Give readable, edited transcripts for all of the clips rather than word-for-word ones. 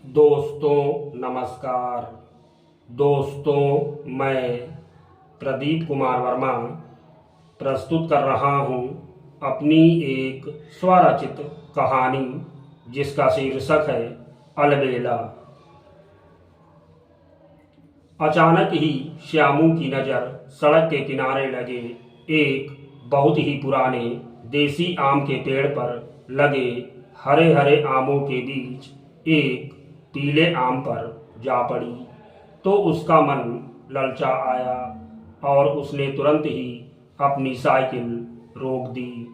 दोस्तों नमस्कार। दोस्तों मैं प्रदीप कुमार वर्मा प्रस्तुत कर रहा हूँ अपनी एक स्वरचित कहानी जिसका शीर्षक है अलबेला। अचानक ही श्यामू की नज़र सड़क के किनारे लगे एक बहुत ही पुराने देसी आम के पेड़ पर लगे हरे हरे आमों के बीच एक पीले आम पर जा पड़ी तो उसका मन ललचा आया और उसने तुरंत ही अपनी साइकिल रोक दी।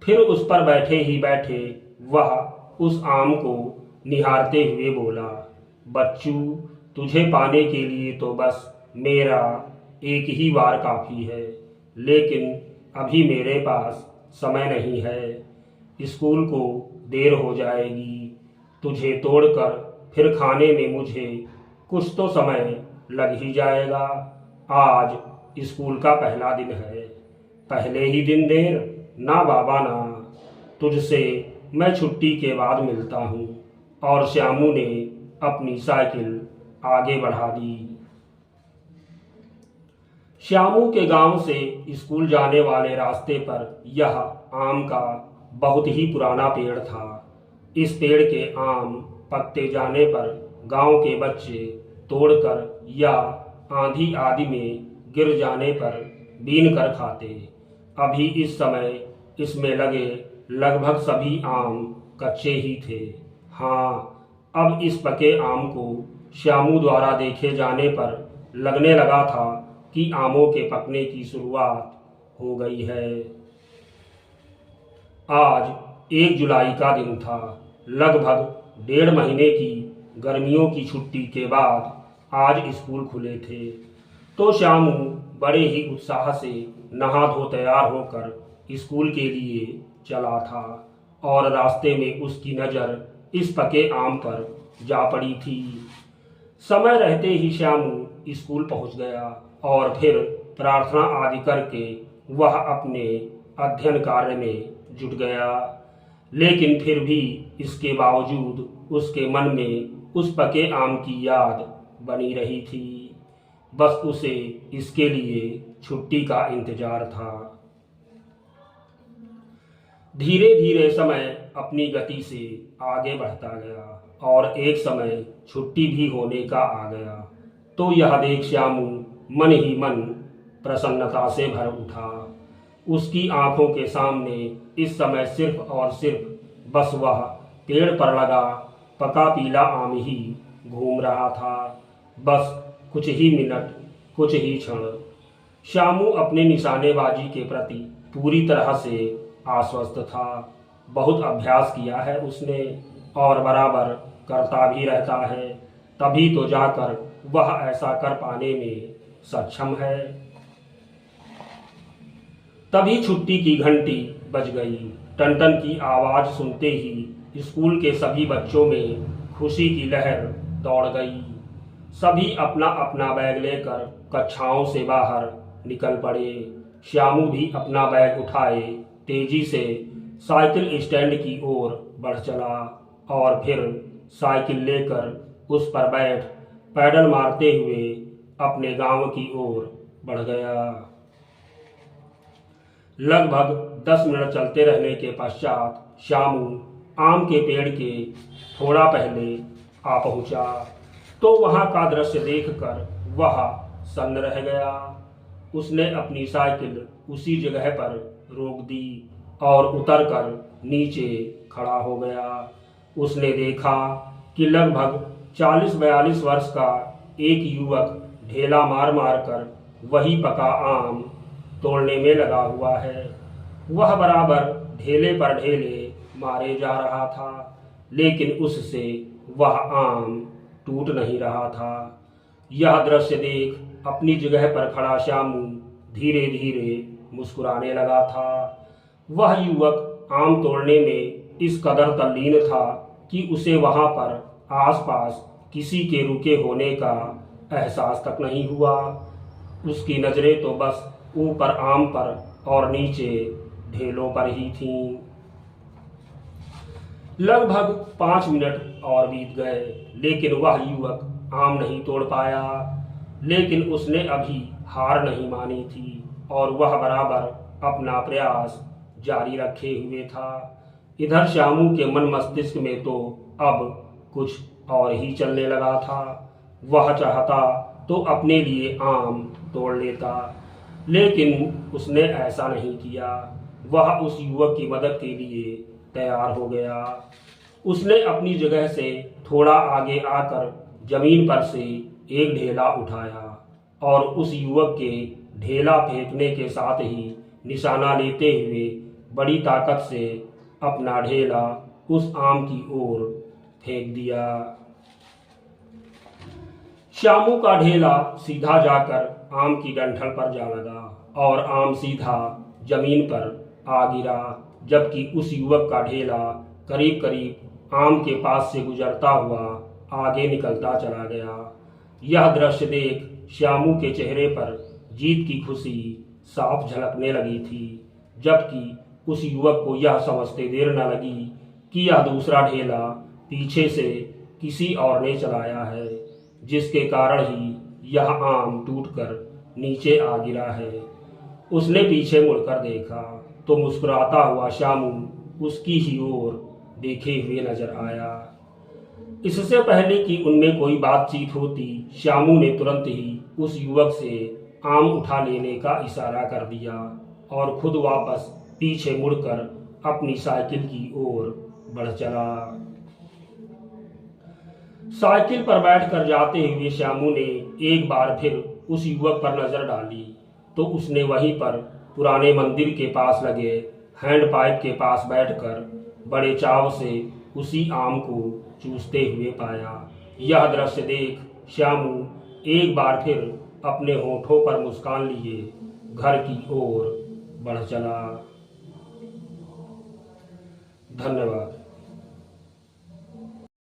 फिर उस पर बैठे ही बैठे वह उस आम को निहारते हुए बोला, बच्चू, तुझे पाने के लिए तो बस मेरा एक ही बार काफ़ी है, लेकिन अभी मेरे पास समय नहीं है। स्कूल को देर हो जाएगी। तुझे तोड़कर फिर खाने में मुझे कुछ तो समय लग ही जाएगा। आज स्कूल का पहला दिन है। पहले ही दिन देर? ना बाबा ना, तुझसे मैं छुट्टी के बाद मिलता हूँ। और श्यामू ने अपनी साइकिल आगे बढ़ा दी। श्यामू के गांव से स्कूल जाने वाले रास्ते पर यह आम का बहुत ही पुराना पेड़ था। इस पेड़ के आम पकते जाने पर गांव के बच्चे तोड़कर या आंधी आदि में गिर जाने पर बीन कर खाते। अभी इस समय इसमें लगे लगभग सभी आम कच्चे ही थे। हाँ, अब इस पके आम को श्यामू द्वारा देखे जाने पर लगने लगा था कि आमों के पकने की शुरुआत हो गई है। आज 1 जुलाई का दिन था। लगभग 1.5 महीने की गर्मियों की छुट्टी के बाद आज स्कूल खुले थे तो श्यामू बड़े ही उत्साह से नहा धो तैयार होकर स्कूल के लिए चला था और रास्ते में उसकी नज़र इस पके आम पर जा पड़ी थी। समय रहते ही श्यामू स्कूल पहुंच गया और फिर प्रार्थना आदि करके वह अपने अध्ययन कार्य में जुट गया। लेकिन फिर भी इसके बावजूद उसके मन में उस पके आम की याद बनी रही थी। बस उसे इसके लिए छुट्टी का इंतजार था। धीरे धीरे समय अपनी गति से आगे बढ़ता गया और एक समय छुट्टी भी होने का आ गया तो यह देख श्यामू मन ही मन प्रसन्नता से भर उठा। उसकी आंखों के सामने इस समय सिर्फ और सिर्फ बस वह पेड़ पर लगा पका पीला आम ही घूम रहा था। बस कुछ ही मिनट, कुछ ही क्षण। श्यामू अपने निशानेबाजी के प्रति पूरी तरह से आश्वस्त था। बहुत अभ्यास किया है उसने और बराबर करता भी रहता है, तभी तो जाकर वह ऐसा कर पाने में सक्षम है। तभी छुट्टी की घंटी बज गई। टन-टन की आवाज़ सुनते ही स्कूल के सभी बच्चों में खुशी की लहर दौड़ गई। सभी अपना अपना बैग लेकर कक्षाओं से बाहर निकल पड़े। श्यामू भी अपना बैग उठाए तेजी से साइकिल स्टैंड की ओर बढ़ चला और फिर साइकिल लेकर उस पर बैठ पैडल मारते हुए अपने गांव की ओर बढ़ गया। लगभग 10 मिनट चलते रहने के पश्चात श्यामू आम के पेड़ के थोड़ा पहले आ पहुंचा तो वहां का दृश्य देखकर वह सन्न रह गया। उसने अपनी साइकिल उसी जगह पर रोक दी और उतरकर नीचे खड़ा हो गया। उसने देखा कि लगभग 40-42 वर्ष का एक युवक ढेला मार मार कर वही पका आम तोड़ने में लगा हुआ है। वह बराबर ढेले पर ढेले मारे जा रहा था, लेकिन उससे वह आम टूट नहीं रहा था। यह दृश्य देख अपनी जगह पर खड़ा श्यामू धीरे धीरे मुस्कुराने लगा था। वह युवक आम तोड़ने में इस कदर तल्लीन था कि उसे वहां पर आसपास किसी के रुके होने का एहसास तक नहीं हुआ। उसकी नज़रें तो बस ऊपर आम पर और नीचे ढेलों पर ही थीं। लगभग 5 मिनट और बीत गए, लेकिन वह युवक आम नहीं तोड़ पाया। लेकिन उसने अभी हार नहीं मानी थी और वह बराबर अपना प्रयास जारी रखे हुए था। इधर श्यामू के मन मस्तिष्क में तो अब कुछ और ही चलने लगा था। वह चाहता तो अपने लिए आम तोड़ लेता, लेकिन उसने ऐसा नहीं किया। वह उस युवक की मदद के लिए तैयार हो गया। उसने अपनी जगह से थोड़ा आगे आकर जमीन पर से एक ढेला उठाया और उस युवक के ढेला फेंकने के साथ ही निशाना लेते हुए बड़ी ताकत से अपना ढेला उस आम की ओर फेंक दिया। श्यामू का ढेला सीधा जाकर आम की डंठल पर जा लगा और आम सीधा जमीन पर आ गिरा, जबकि उस युवक का ढेला करीब करीब आम के पास से गुजरता हुआ आगे निकलता चला गया। यह दृश्य देख श्यामू के चेहरे पर जीत की खुशी साफ झलकने लगी थी, जबकि उस युवक को यह समझते देर न लगी कि यह दूसरा ढेला पीछे से किसी और ने चलाया है, जिसके कारण ही यह आम टूटकर नीचे आ गिरा है। उसने पीछे मुड़कर देखा तो मुस्कुराता हुआ श्यामू उसकी ही ओर देखे हुए नजर आया। इससे पहले कि उनमें कोई बातचीत होती, श्यामू ने तुरंत ही उस युवक से आम उठा लेने का इशारा कर दिया और खुद वापस पीछे मुड़कर अपनी साइकिल की ओर बढ़ चला। साइकिल पर बैठकर जाते हुए श्यामू ने एक बार फिर उस युवक पर नजर डाली तो उसने वहीं पर पुराने मंदिर के पास लगे हैंड पाइप के पास बैठकर बड़े चाव से उसी आम को चूसते हुए पाया। यह दृश्य देख श्यामू एक बार फिर अपने होठों पर मुस्कान लिए घर की ओर बढ़ चला। धन्यवाद।